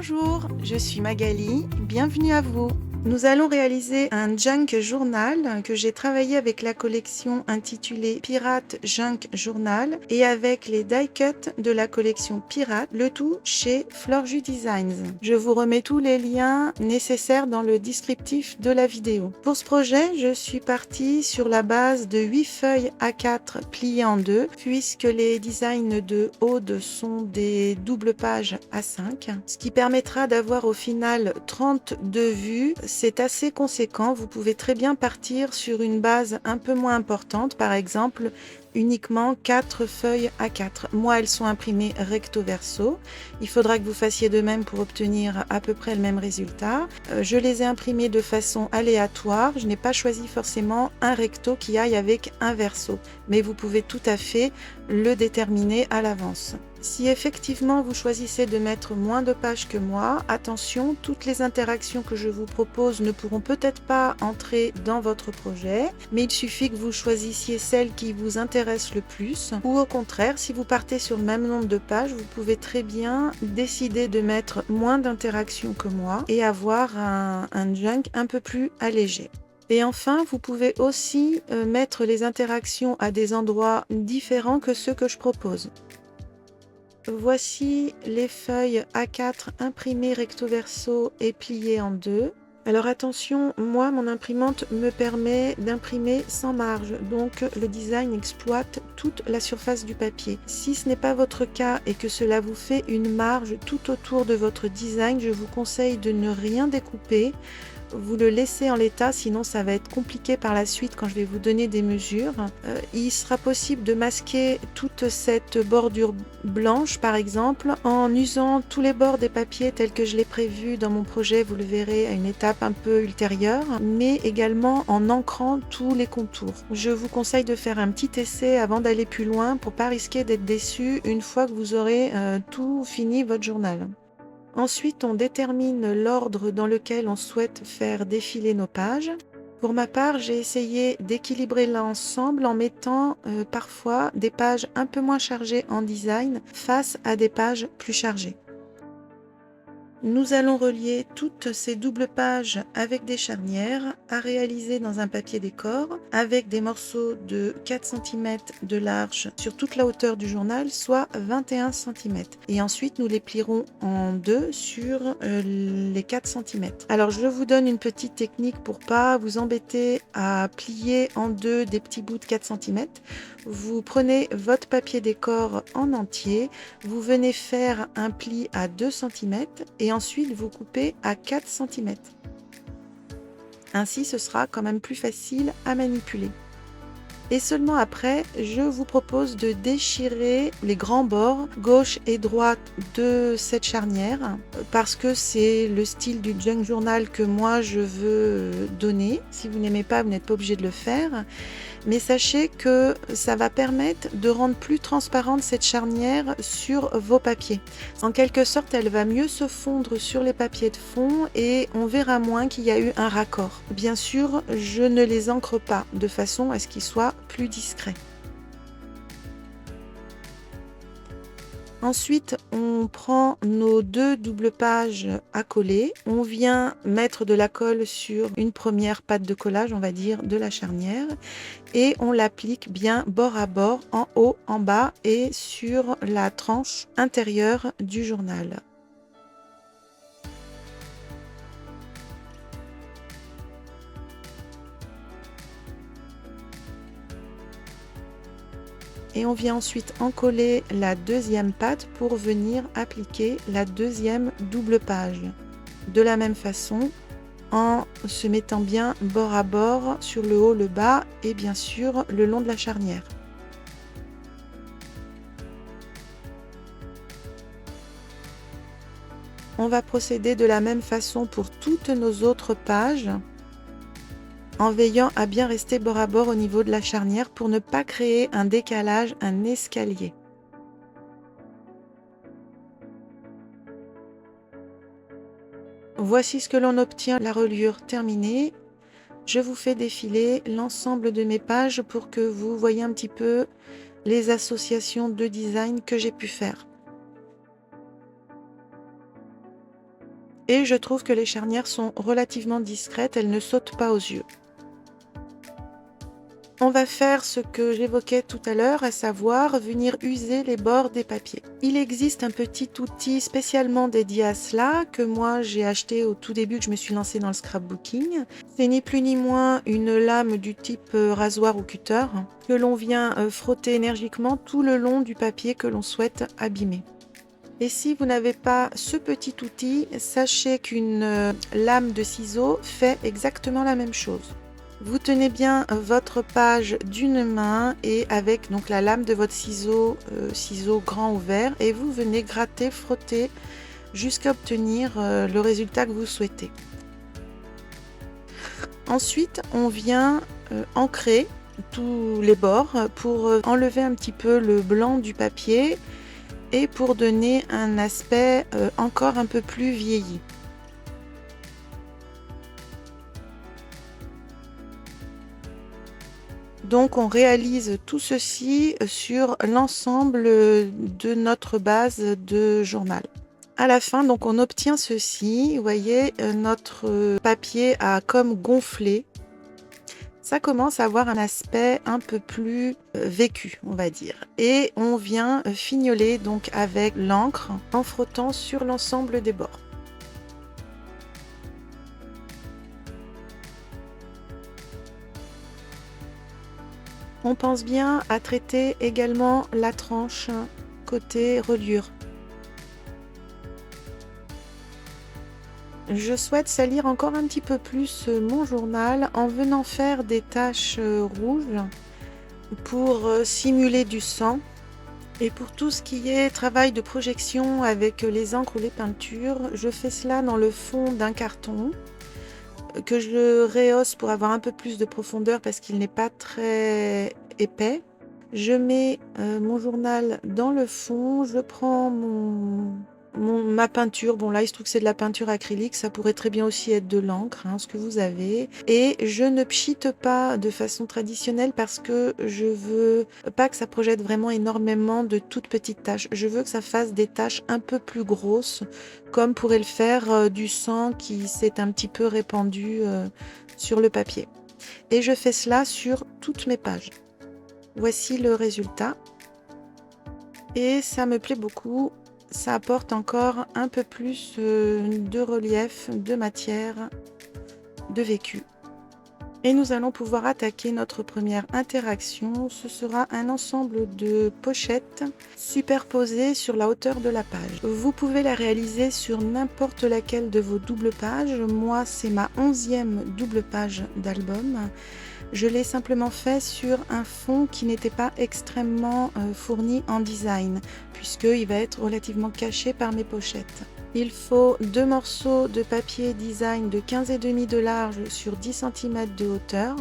Bonjour, je suis Magali, bienvenue à vous. Nous allons réaliser un junk journal que j'ai travaillé avec la collection intitulée Pirate Junk Journal et avec les die cuts de la collection Pirate, le tout chez Florju Designs. Je vous remets tous les liens nécessaires dans le descriptif de la vidéo. Pour ce projet, je suis partie sur la base de 8 feuilles A4 pliées en deux, puisque les designs de Aude sont des doubles pages A5, ce qui permettra d'avoir au final 32 vues. C'est assez conséquent, vous pouvez très bien partir sur une base un peu moins importante, par exemple uniquement 4 feuilles A4. Moi, elles sont imprimées recto verso. Il faudra que vous fassiez de même pour obtenir à peu près le même résultat. Je les ai imprimées de façon aléatoire. Je n'ai pas choisi forcément un recto qui aille avec un verso, mais vous pouvez tout à fait le déterminer à l'avance. Si effectivement vous choisissez de mettre moins de pages que moi, attention, toutes les interactions que je vous propose ne pourront peut-être pas entrer dans votre projet, mais il suffit que vous choisissiez celles qui vous intéressent le plus, ou au contraire, si vous partez sur le même nombre de pages, vous pouvez très bien décider de mettre moins d'interactions que moi et avoir un junk un peu plus allégé. Et enfin, vous pouvez aussi mettre les interactions à des endroits différents que ceux que je propose. Voici les feuilles A4 imprimées recto verso et pliées en deux. Alors attention, moi mon imprimante me permet d'imprimer sans marge, donc le design exploite toute la surface du papier. Si ce n'est pas votre cas et que cela vous fait une marge tout autour de votre design, je vous conseille de ne rien découper. Vous le laissez en l'état, sinon ça va être compliqué par la suite quand je vais vous donner des mesures. Il sera possible de masquer toute cette bordure blanche par exemple en usant tous les bords des papiers tels que je l'ai prévu dans mon projet, vous le verrez à une étape un peu ultérieure, mais également en ancrant tous les contours. Je vous conseille de faire un petit essai avant d'aller plus loin pour pas risquer d'être déçu une fois que vous aurez tout fini votre journal. Ensuite, on détermine l'ordre dans lequel on souhaite faire défiler nos pages. Pour ma part, j'ai essayé d'équilibrer l'ensemble en mettant parfois des pages un peu moins chargées en design face à des pages plus chargées. Nous allons relier toutes ces doubles pages avec des charnières à réaliser dans un papier décor avec des morceaux de 4 cm de large sur toute la hauteur du journal, soit 21 cm. Et ensuite, nous les plierons en deux sur les 4 cm. Alors, je vous donne une petite technique pour pas vous embêter à plier en deux des petits bouts de 4 cm. Vous prenez votre papier décor en entier, vous venez faire un pli à 2 cm et ensuite vous coupez à 4 cm. Ainsi, ce sera quand même plus facile à manipuler. Et seulement après, je vous propose de déchirer les grands bords gauche et droite de cette charnière parce que c'est le style du junk journal que moi je veux donner. Si vous n'aimez pas, vous n'êtes pas obligé de le faire. Mais sachez que ça va permettre de rendre plus transparente cette charnière sur vos papiers. En quelque sorte, elle va mieux se fondre sur les papiers de fond et on verra moins qu'il y a eu un raccord. Bien sûr, je ne les encre pas de façon à ce qu'ils soient plus discrets. Ensuite, on prend nos deux doubles pages à coller. On vient mettre de la colle sur une première pâte de collage, on va dire, de la charnière. Et on l'applique bien bord à bord, en haut, en bas et sur la tranche intérieure du journal. Et on vient ensuite encoller la deuxième pâte pour venir appliquer la deuxième double page. De la même façon, en se mettant bien bord à bord sur le haut, le bas et bien sûr le long de la charnière. On va procéder de la même façon pour toutes nos autres pages, en veillant à bien rester bord à bord au niveau de la charnière pour ne pas créer un décalage, un escalier. Voici ce que l'on obtient, la reliure terminée. Je vous fais défiler l'ensemble de mes pages pour que vous voyez un petit peu les associations de design que j'ai pu faire. Et je trouve que les charnières sont relativement discrètes, elles ne sautent pas aux yeux. On va faire ce que j'évoquais tout à l'heure, à savoir venir user les bords des papiers. Il existe un petit outil spécialement dédié à cela que moi j'ai acheté au tout début que je me suis lancée dans le scrapbooking. C'est ni plus ni moins une lame du type rasoir ou cutter que l'on vient frotter énergiquement tout le long du papier que l'on souhaite abîmer. Et si vous n'avez pas ce petit outil, sachez qu'une lame de ciseaux fait exactement la même chose. Vous tenez bien votre page d'une main et avec donc la lame de votre ciseau, ciseau grand ouvert, et vous venez gratter, frotter jusqu'à obtenir le résultat que vous souhaitez. Ensuite, on vient ancrer tous les bords pour enlever un petit peu le blanc du papier et pour donner un aspect encore un peu plus vieilli. Donc on réalise tout ceci sur l'ensemble de notre base de journal. À la fin, donc on obtient ceci. Vous voyez, notre papier a comme gonflé. Ça commence à avoir un aspect un peu plus vécu, on va dire. Et on vient fignoler donc avec l'encre en frottant sur l'ensemble des bords. On pense bien à traiter également la tranche côté reliure. Je souhaite salir encore un petit peu plus mon journal en venant faire des taches rouges pour simuler du sang. Et pour tout ce qui est travail de projection avec les encres ou les peintures, je fais cela dans le fond d'un carton que je rehausse pour avoir un peu plus de profondeur parce qu'il n'est pas très épais. Je mets mon journal dans le fond, je prends ma peinture. Bon là, il se trouve que c'est de la peinture acrylique, ça pourrait très bien aussi être de l'encre, ce que vous avez. Et je ne pchite pas de façon traditionnelle parce que je veux pas que ça projette vraiment énormément de toutes petites taches. Je veux que ça fasse des taches un peu plus grosses, comme pourrait le faire du sang qui s'est un petit peu répandu sur le papier. Et je fais cela sur toutes mes pages. Voici le résultat. Et ça me plaît beaucoup. Ça apporte encore un peu plus de relief, de matière, de vécu. Et nous allons pouvoir attaquer notre première interaction. Ce sera un ensemble de pochettes superposées sur la hauteur de la page. Vous pouvez la réaliser sur n'importe laquelle de vos doubles pages. Moi, c'est ma 11e double page d'album. Je l'ai simplement fait sur un fond qui n'était pas extrêmement fourni en design, puisqu'il va être relativement caché par mes pochettes. Il faut 2 morceaux de papier design de 15,5 de large sur 10 cm de hauteur.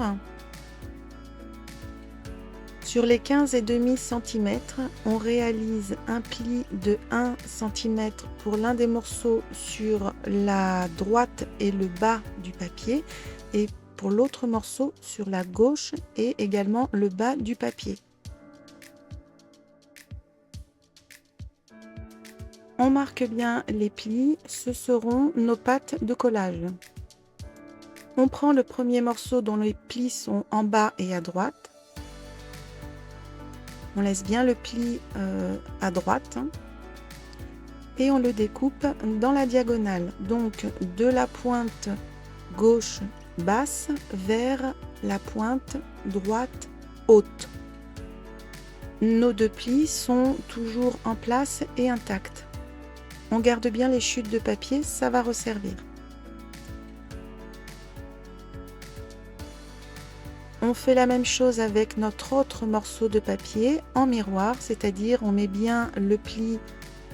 Sur les 15,5 cm, on réalise un pli de 1 cm pour l'un des morceaux sur la droite et le bas du papier, et pour l'autre morceau sur la gauche et également le bas du papier. On marque bien les plis, ce seront nos pattes de collage. On prend le premier morceau dont les plis sont en bas et à droite. On laisse bien le pli à droite et on le découpe dans la diagonale, donc de la pointe gauche basse vers la pointe droite haute. Nos 2 plis sont toujours en place et intacts. On garde bien les chutes de papier, ça va resservir. On fait la même chose avec notre autre morceau de papier en miroir, c'est-à-dire on met bien le pli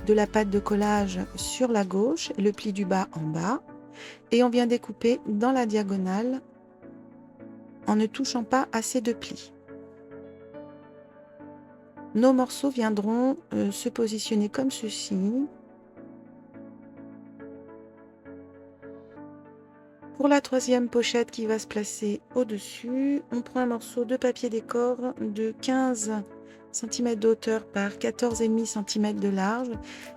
de la pâte de collage sur la gauche, le pli du bas en bas, et on vient découper dans la diagonale en ne touchant pas à ces 2 plis. Nos morceaux viendront se positionner comme ceci. Pour la 3e pochette qui va se placer au-dessus, on prend un morceau de papier décor de 15 cm de hauteur par 14,5 cm de large.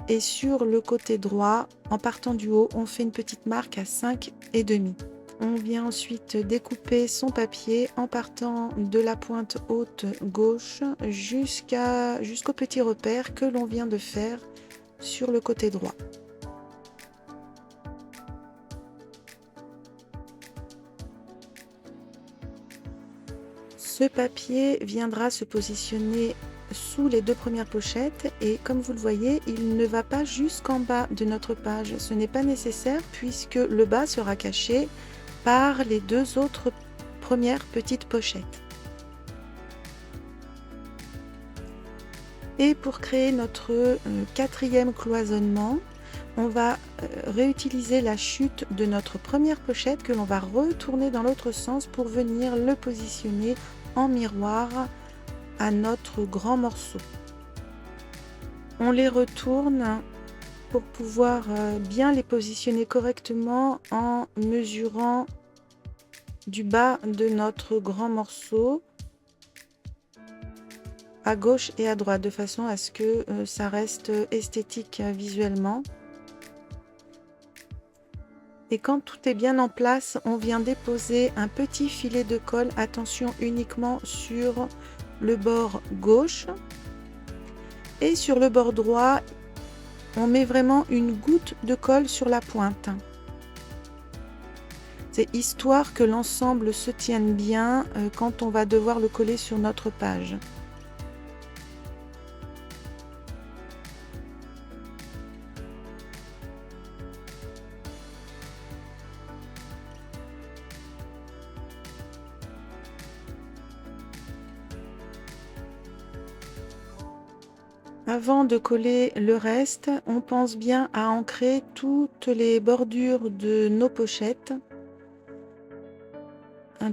Et sur le côté droit, en partant du haut, on fait une petite marque à 5,5. On vient ensuite découper son papier en partant de la pointe haute gauche jusqu'au petit repère que l'on vient de faire sur le côté droit. Ce papier viendra se positionner sous les deux premières pochettes et comme vous le voyez, il ne va pas jusqu'en bas de notre page. Ce n'est pas nécessaire puisque le bas sera caché par les deux autres premières petites pochettes. Et pour créer notre quatrième cloisonnement, on va réutiliser la chute de notre première pochette que l'on va retourner dans l'autre sens pour venir le positionner en miroir à notre grand morceau. On les retourne pour pouvoir bien les positionner correctement en mesurant du bas de notre grand morceau à gauche et à droite de façon à ce que ça reste esthétique visuellement. Et quand tout est bien en place, on vient déposer un petit filet de colle, attention uniquement sur le bord gauche. Et sur le bord droit, on met vraiment une goutte de colle sur la pointe. C'est histoire que l'ensemble se tienne bien quand on va devoir le coller sur notre page. Avant de coller le reste, on pense bien à ancrer toutes les bordures de nos pochettes.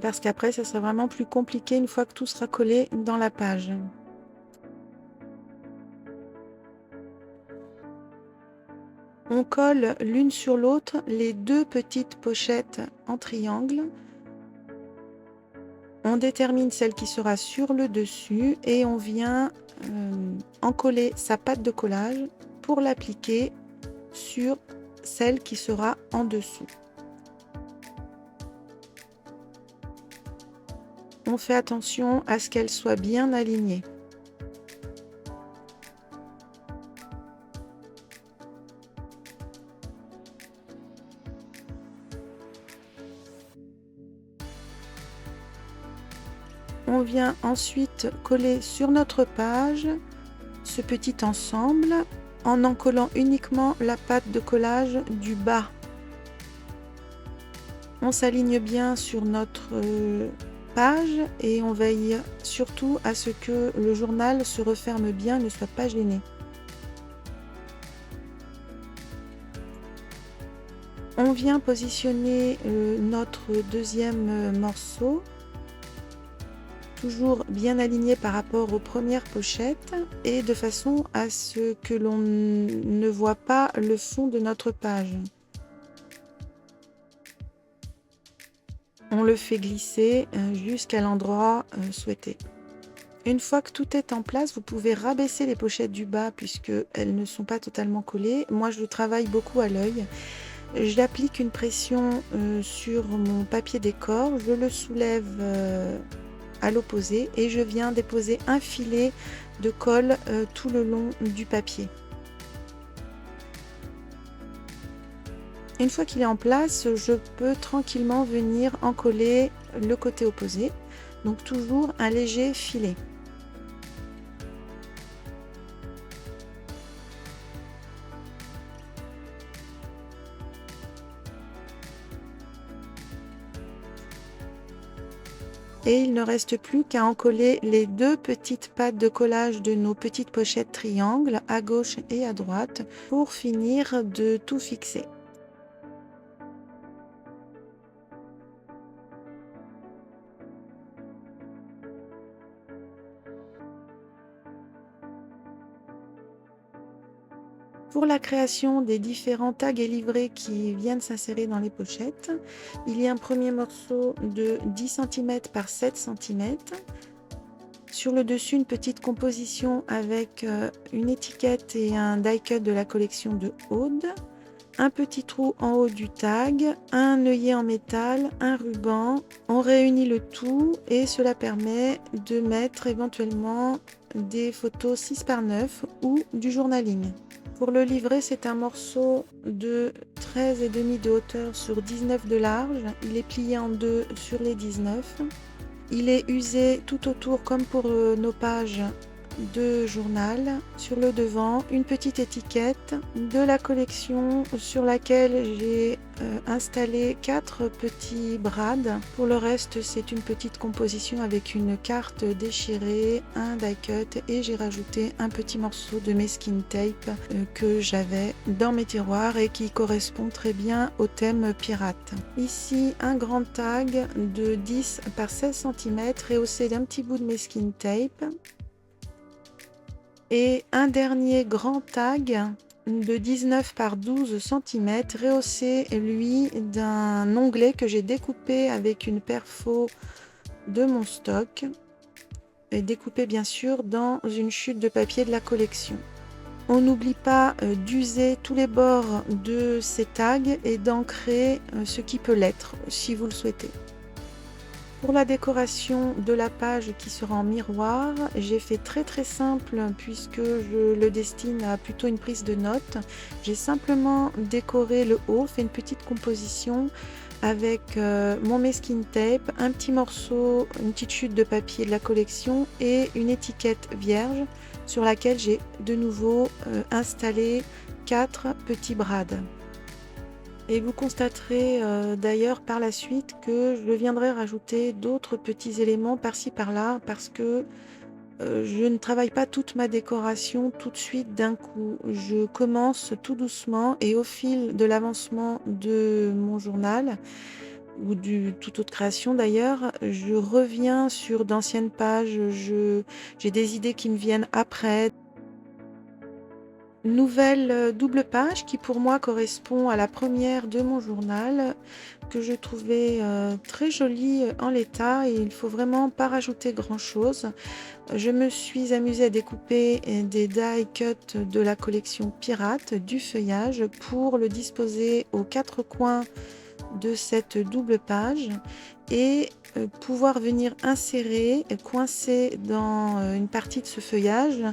Parce qu'après, ça sera vraiment plus compliqué une fois que tout sera collé dans la page. On colle l'une sur l'autre les deux petites pochettes en triangle. On détermine celle qui sera sur le dessus et on vient encoller sa pâte de collage pour l'appliquer sur celle qui sera en dessous. On fait attention à ce qu'elle soit bien alignée. On vient ensuite coller sur notre page ce petit ensemble en collant uniquement la pâte de collage du bas. On s'aligne bien sur notre page et on veille surtout à ce que le journal se referme bien et ne soit pas gêné. On vient positionner notre deuxième morceau, toujours bien aligné par rapport aux premières pochettes et de façon à ce que l'on ne voit pas le fond de notre page. On le fait glisser jusqu'à l'endroit souhaité. Une fois que tout est en place, vous pouvez rabaisser les pochettes du bas puisqu'elles ne sont pas totalement collées. Moi, je travaille beaucoup à l'œil. J'applique une pression sur mon papier décor, je le soulève à l'opposé et je viens déposer un filet de colle tout le long du papier. Une fois qu'il est en place, je peux tranquillement venir encoller le côté opposé, donc toujours un léger filet. Et il ne reste plus qu'à encoller les deux petites pattes de collage de nos petites pochettes triangles à gauche et à droite pour finir de tout fixer. Pour la création des différents tags et livrets qui viennent s'insérer dans les pochettes, il y a un premier morceau de 10 cm par 7 cm. Sur le dessus, une petite composition avec une étiquette et un die cut de la collection de Aude. Un petit trou en haut du tag, un œillet en métal, un ruban. On réunit le tout et cela permet de mettre éventuellement des photos 6 par 9 ou du journaling. Pour le livret, c'est un morceau de 13,5 de hauteur sur 19 de large. Il est plié en deux sur les 19. Il est usé tout autour comme pour nos pages de journal. Sur le devant, une petite étiquette de la collection sur laquelle j'ai installé 4 petits brades. Pour le reste, c'est une petite composition avec une carte déchirée, un die cut et j'ai rajouté un petit morceau de mesquin tape que j'avais dans mes tiroirs et qui correspond très bien au thème pirate. Ici, un grand tag de 10 par 16 cm rehaussé d'un petit bout de mesquin tape. Et un dernier grand tag de 19 par 12 cm rehaussé lui d'un onglet que j'ai découpé avec une perfo de mon stock et découpé bien sûr dans une chute de papier de la collection. On n'oublie pas d'user tous les bords de ces tags et d'ancrer ce qui peut l'être si vous le souhaitez. Pour la décoration de la page qui sera en miroir, j'ai fait très simple puisque je le destine à plutôt une prise de notes. J'ai simplement décoré le haut, fait une petite composition avec mon mesquin tape, un petit morceau, une petite chute de papier de la collection et une étiquette vierge sur laquelle j'ai de nouveau installé 4 petits brades. Et vous constaterez d'ailleurs par la suite que je viendrai rajouter d'autres petits éléments par-ci par-là parce que je ne travaille pas toute ma décoration tout de suite d'un coup. Je commence tout doucement et au fil de l'avancement de mon journal ou du toute autre création d'ailleurs, je reviens sur d'anciennes pages, j'ai des idées qui me viennent après. Nouvelle double page qui pour moi correspond à la première de mon journal que je trouvais très jolie en l'état et il ne faut vraiment pas rajouter grand chose. Je me suis amusée à découper des die cut de la collection Pirate du feuillage pour le disposer aux 4 coins de cette double page et pouvoir venir insérer, coincer dans une partie de ce feuillage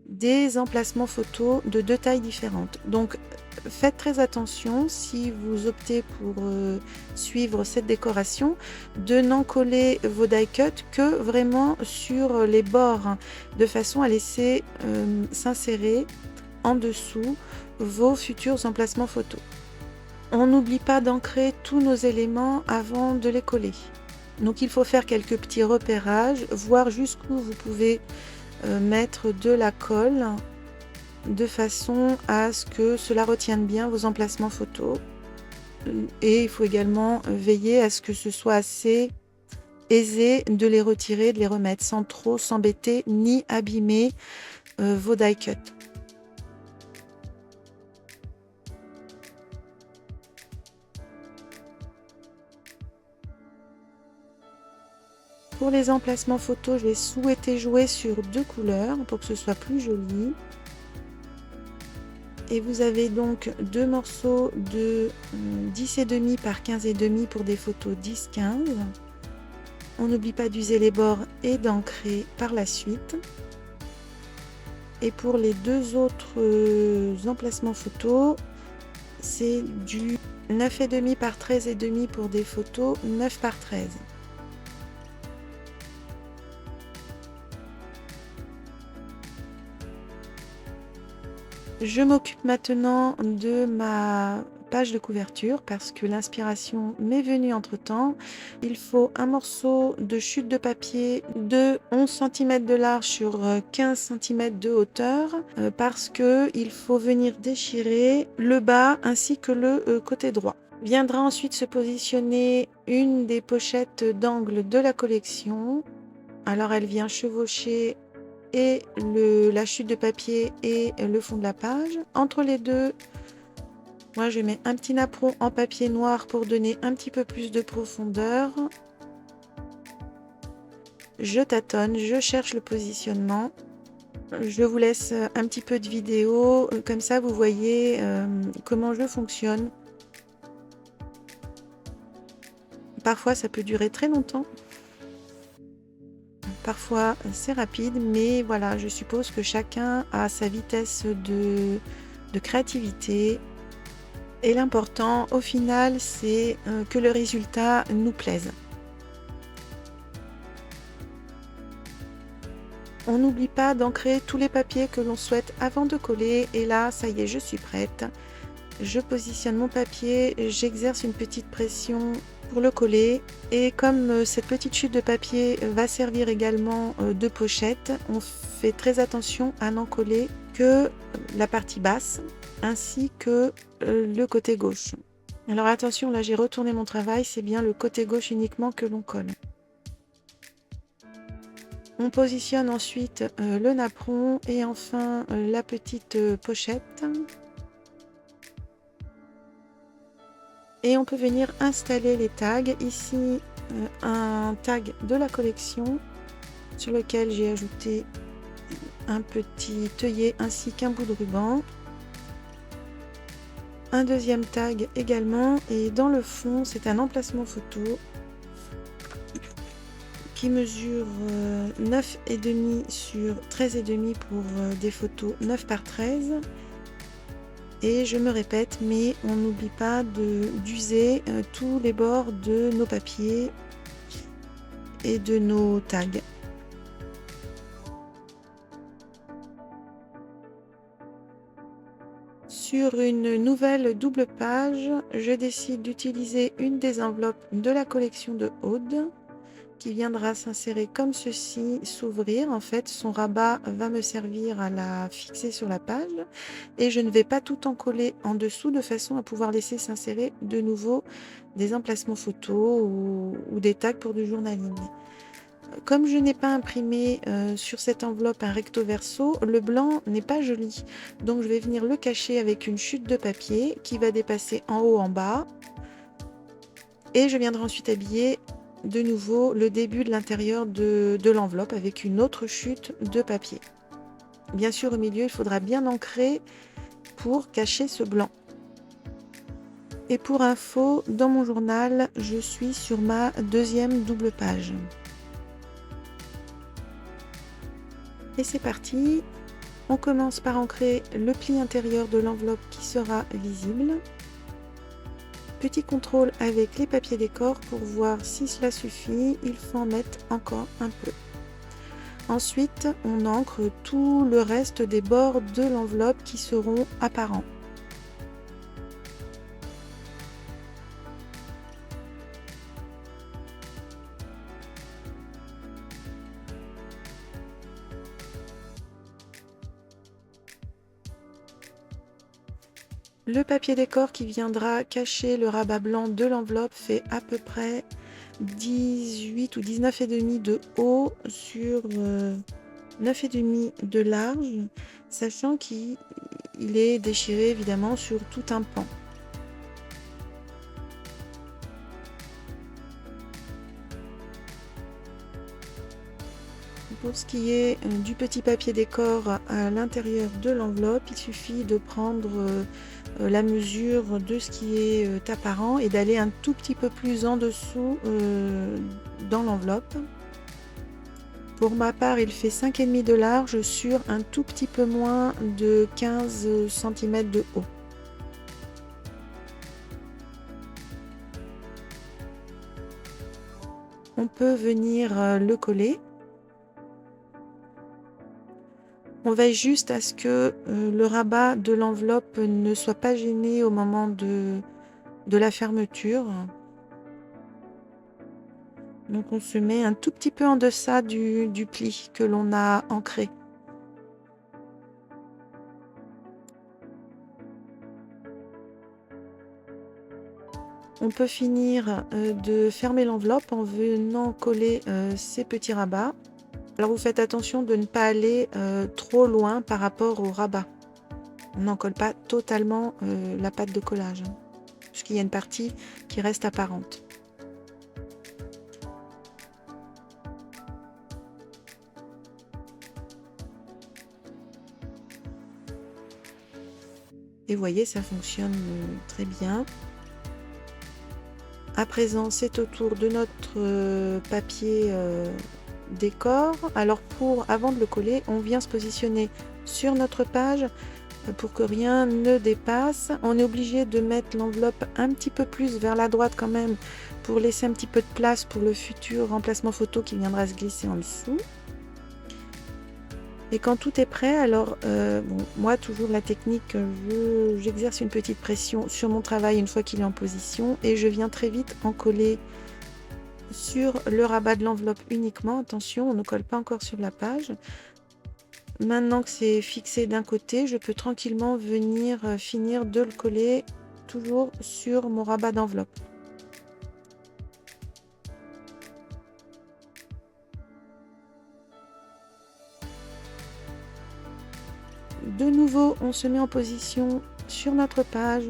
des emplacements photos de 2 tailles différentes. Donc faites très attention si vous optez pour suivre cette décoration de n'en coller vos die cut que vraiment sur les bords de façon à laisser s'insérer en dessous vos futurs emplacements photos. On n'oublie pas d'ancrer tous nos éléments avant de les coller. Donc il faut faire quelques petits repérages, voir jusqu'où vous pouvez mettre de la colle de façon à ce que cela retienne bien vos emplacements photos et il faut également veiller à ce que ce soit assez aisé de les retirer, de les remettre sans trop s'embêter ni abîmer vos die cut. Pour les emplacements photos, j'ai souhaité jouer sur 2 couleurs pour que ce soit plus joli. Et vous avez donc 2 morceaux de 10,5 par 15,5 pour des photos 10-15. On n'oublie pas d'user les bords et d'ancrer par la suite. Et pour les 2 autres emplacements photos, c'est du 9,5 par 13,5 pour des photos 9 par 13. Je m'occupe maintenant de ma page de couverture parce que l'inspiration m'est venue entre-temps. Il faut un morceau de chute de papier de 11 cm de large sur 15 cm de hauteur parce que il faut venir déchirer le bas ainsi que le côté droit. Viendra ensuite se positionner une des pochettes d'angle de la collection. Alors elle vient chevaucher et la chute de papier et le fond de la page. Entre les deux, moi je mets un petit napperon en papier noir pour donner un petit peu plus de profondeur. je tâtonne, je cherche le positionnement. Je vous laisse un petit peu de vidéo, comme ça vous voyez comment je fonctionne. Parfois ça peut durer très longtemps, parfois c'est rapide, mais voilà, je suppose que chacun a sa vitesse de créativité. Et l'important au final, c'est que le résultat nous plaise. On n'oublie pas d'ancrer tous les papiers que l'on souhaite avant de coller. Et là, ça y est, je suis prête. Je positionne mon papier, j'exerce une petite pression pour le coller. Et comme cette petite chute de papier va servir également de pochette, on fait très attention à n'en coller que la partie basse ainsi que le côté gauche. Alors attention, là j'ai retourné mon travail, c'est bien le côté gauche uniquement que l'on colle. On positionne ensuite le napperon et enfin la petite pochette. Et on peut venir installer les tags. Ici, un tag de la collection sur lequel j'ai ajouté un petit œillet ainsi qu'un bout de ruban. Un deuxième tag également, et dans le fond, c'est un emplacement photo qui mesure 9,5 sur 13,5 pour des photos 9 par 13. Et je me répète, mais on n'oublie pas d'user tous les bords de nos papiers et de nos tags. Sur une nouvelle double page, je décide d'utiliser une des enveloppes de la collection de Aude qui viendra s'insérer comme ceci, s'ouvrir. En fait, son rabat va me servir à la fixer sur la page et je ne vais pas tout en coller en dessous de façon à pouvoir laisser s'insérer de nouveau des emplacements photos ou des tags pour du journaling. Comme je n'ai pas imprimé sur cette enveloppe un recto verso, le blanc n'est pas joli. Donc je vais venir le cacher avec une chute de papier qui va dépasser en haut en bas. Et je viendrai ensuite habiller de nouveau le début de l'intérieur de l'enveloppe avec une autre chute de papier. Bien sûr, au milieu, il faudra bien ancrer pour cacher ce blanc. Et pour info, dans mon journal, je suis sur ma deuxième double page. Et c'est parti, on commence par ancrer le pli intérieur de l'enveloppe qui sera visible. Petit contrôle avec les papiers décor pour voir si cela suffit, il faut en mettre encore un peu. Ensuite, on ancre tout le reste des bords de l'enveloppe qui seront apparents. Le papier décor qui viendra cacher le rabat blanc de l'enveloppe fait à peu près 18 ou 19,5 de haut sur 9,5 de large, sachant qu'il est déchiré évidemment sur tout un pan. Pour ce qui est du petit papier décor à l'intérieur de l'enveloppe, il suffit de prendre la mesure de ce qui est apparent et d'aller un tout petit peu plus en dessous dans l'enveloppe. Pour ma part, il fait 5,5 de large sur un tout petit peu moins de 15 cm de haut. On peut venir le coller. On veille juste à ce que le rabat de l'enveloppe ne soit pas gêné au moment de la fermeture. Donc on se met un tout petit peu en deçà du pli que l'on a ancré. On peut finir de fermer l'enveloppe en venant coller ces petits rabats. Alors vous faites attention de ne pas aller trop loin par rapport au rabat. On n'en colle pas totalement la pâte de collage, puisqu'il y a une partie qui reste apparente. Et vous voyez, ça fonctionne très bien. À présent, c'est au tour de notre papier décor. Alors avant de le coller, on vient se positionner sur notre page pour que rien ne dépasse. On est obligé de mettre l'enveloppe un petit peu plus vers la droite quand même pour laisser un petit peu de place pour le futur remplacement photo qui viendra se glisser en dessous. Et quand tout est prêt, alors bon, moi toujours la technique, j'exerce une petite pression sur mon travail une fois qu'il est en position et je viens très vite en coller sur le rabat de l'enveloppe uniquement. Attention, on ne colle pas encore sur la page. Maintenant que c'est fixé d'un côté, je peux tranquillement venir finir de le coller toujours sur mon rabat d'enveloppe. De nouveau, on se met en position sur notre page.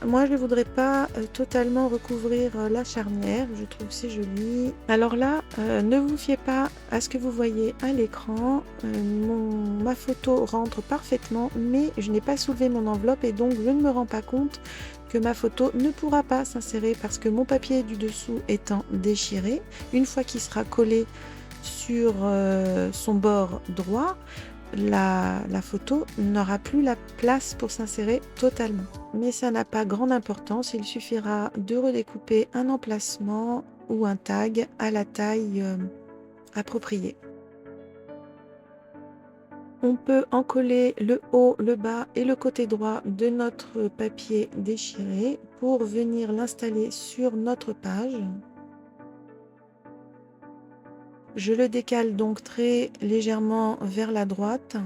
Moi, je ne voudrais pas totalement recouvrir la charnière, je trouve que c'est joli. Alors là, ne vous fiez pas à ce que vous voyez à l'écran. Ma photo rentre parfaitement, mais je n'ai pas soulevé mon enveloppe et donc je ne me rends pas compte que ma photo ne pourra pas s'insérer parce que mon papier du dessous étant déchiré, une fois qu'il sera collé sur son bord droit, la photo n'aura plus la place pour s'insérer totalement. Mais ça n'a pas grande importance, il suffira de redécouper un emplacement ou un tag à la taille appropriée. On peut encoller le haut, le bas et le côté droit de notre papier déchiré pour venir l'installer sur notre page. Je le décale donc très légèrement vers la droite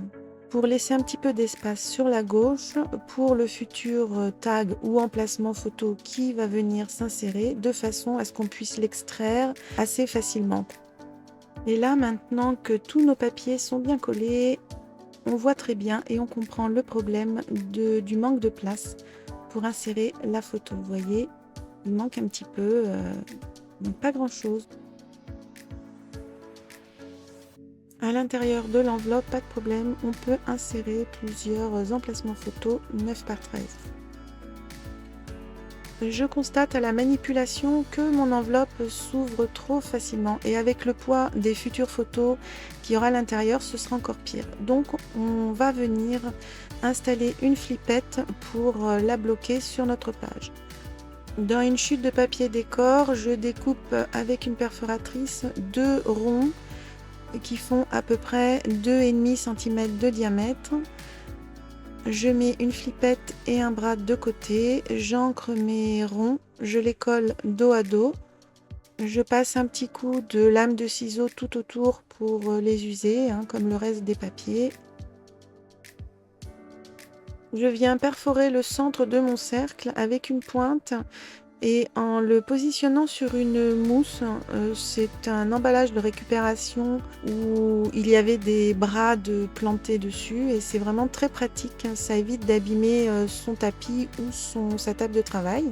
pour laisser un petit peu d'espace sur la gauche pour le futur tag ou emplacement photo qui va venir s'insérer de façon à ce qu'on puisse l'extraire assez facilement. Et là, maintenant que tous nos papiers sont bien collés, on voit très bien et on comprend le problème du manque de place pour insérer la photo. Vous voyez, il manque un petit peu, donc pas grand-chose. À l'intérieur de l'enveloppe, pas de problème, on peut insérer plusieurs emplacements photos 9 par 13. Je constate à la manipulation que mon enveloppe s'ouvre trop facilement et avec le poids des futures photos qu'il y aura à l'intérieur, ce sera encore pire. Donc on va venir installer une flippette pour la bloquer sur notre page. Dans une chute de papier décor, je découpe avec une perforatrice 2 ronds qui font à peu près 2,5 cm de diamètre. Je mets une flippette et un bras de côté, j'ancre mes ronds, je les colle dos à dos. Je passe un petit coup de lame de ciseau tout autour pour les user, comme le reste des papiers. Je viens perforer le centre de mon cercle avec une pointe et en le positionnant sur une mousse. C'est un emballage de récupération où il y avait des brades plantés dessus et c'est vraiment très pratique. Ça évite d'abîmer son tapis ou sa table de travail.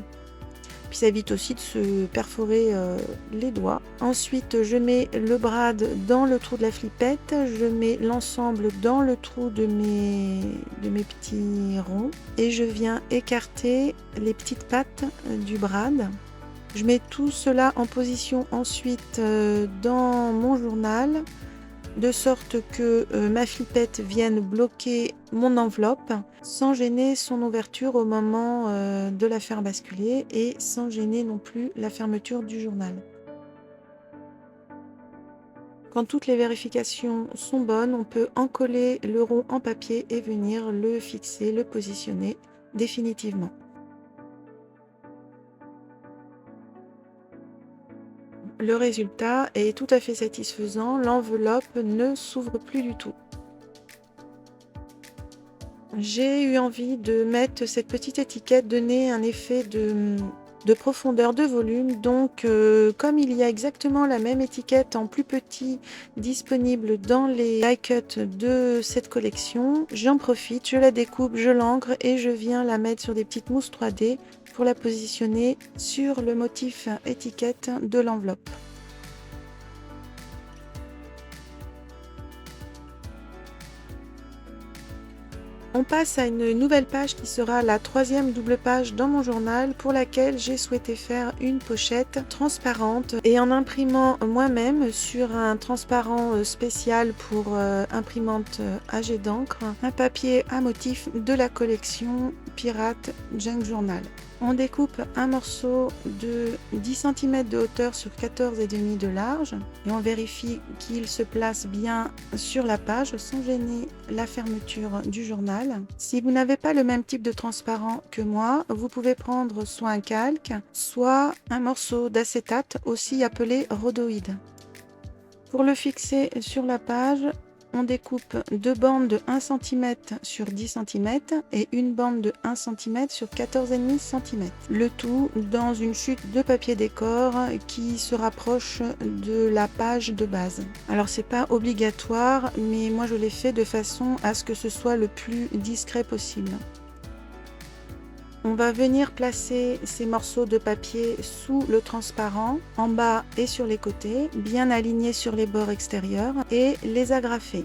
Puis ça évite aussi de se perforer les doigts. Ensuite, je mets le brad dans le trou de la flippette, je mets l'ensemble dans le trou de mes petits ronds et je viens écarter les petites pattes du brad. Je mets tout cela en position ensuite dans mon journal, de sorte que ma flippette vienne bloquer mon enveloppe sans gêner son ouverture au moment de la faire basculer et sans gêner non plus la fermeture du journal. Quand toutes les vérifications sont bonnes, on peut encoller le rond en papier et venir le fixer, le positionner définitivement. Le résultat est tout à fait satisfaisant, l'enveloppe ne s'ouvre plus du tout. J'ai eu envie de mettre cette petite étiquette, donner un effet de profondeur, de volume. Donc, comme il y a exactement la même étiquette en plus petit disponible dans les die cuts de cette collection, j'en profite, je la découpe, je l'encre et je viens la mettre sur des petites mousses 3D pour la positionner sur le motif étiquette de l'enveloppe. On passe à une nouvelle page qui sera la 3e double page dans mon journal pour laquelle j'ai souhaité faire une pochette transparente et en imprimant moi-même sur un transparent spécial pour imprimante à jet d'encre, un papier à motif de la collection Pirate Junk Journal. On découpe un morceau de 10 cm de hauteur sur 14,5 de large et on vérifie qu'il se place bien sur la page sans gêner la fermeture du journal. Si vous n'avez pas le même type de transparent que moi, vous pouvez prendre soit un calque, soit un morceau d'acétate, aussi appelé rhodoïde. Pour le fixer sur la page, on découpe 2 bandes de 1 cm sur 10 cm et une bande de 1 cm sur 14,5 cm. Le tout dans une chute de papier décor qui se rapproche de la page de base. Alors c'est pas obligatoire, mais moi je l'ai fait de façon à ce que ce soit le plus discret possible. On va venir placer ces morceaux de papier sous le transparent, en bas et sur les côtés, bien alignés sur les bords extérieurs et les agrafer.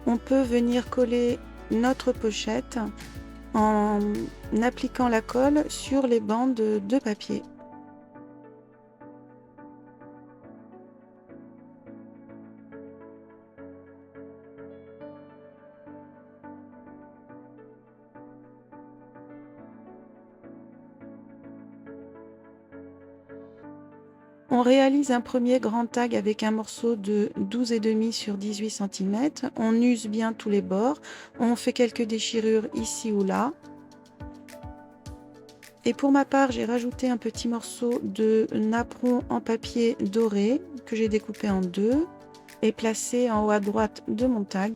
On peut venir coller notre pochette en appliquant la colle sur les bandes de papier. On réalise un premier grand tag avec un morceau de 12,5 sur 18 cm. On use bien tous les bords. On fait quelques déchirures ici ou là. Et pour ma part, j'ai rajouté un petit morceau de napperon en papier doré que j'ai découpé en deux et placé en haut à droite de mon tag.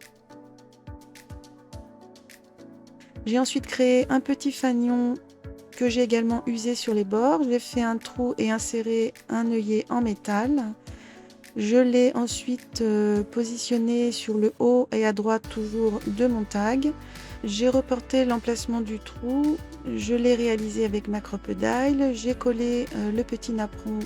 J'ai ensuite créé un petit fanion que j'ai également usé sur les bords. J'ai fait un trou et inséré un œillet en métal. Je l'ai ensuite positionné sur le haut et à droite toujours de mon tag. J'ai reporté l'emplacement du trou. Je l'ai réalisé avec ma crocodile. J'ai collé le petit napperon .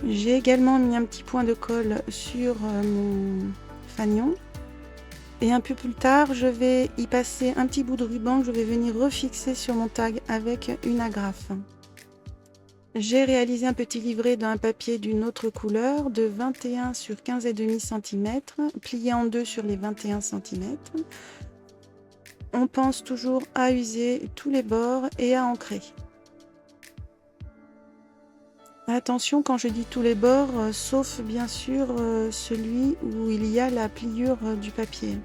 J'ai également mis un petit point de colle sur mon fanion. Et un peu plus tard, je vais y passer un petit bout de ruban que je vais venir refixer sur mon tag avec une agrafe. J'ai réalisé un petit livret d'un papier d'une autre couleur de 21 sur 15,5 cm, plié en deux sur les 21 cm. On pense toujours à user tous les bords et à ancrer. Attention quand je dis tous les bords, sauf bien sûr celui où il y a la pliure du papier.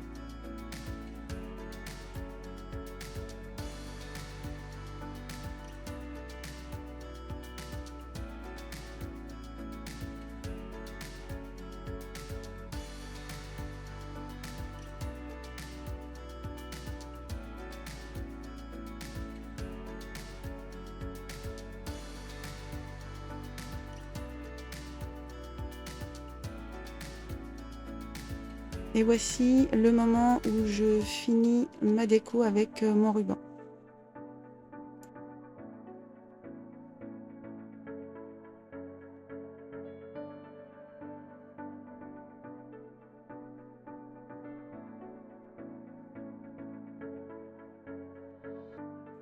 Et voici le moment où je finis ma déco avec mon ruban.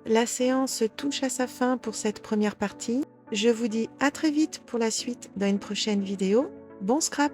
La séance touche à sa fin pour cette première partie. Je vous dis à très vite pour la suite dans une prochaine vidéo. Bon scrap!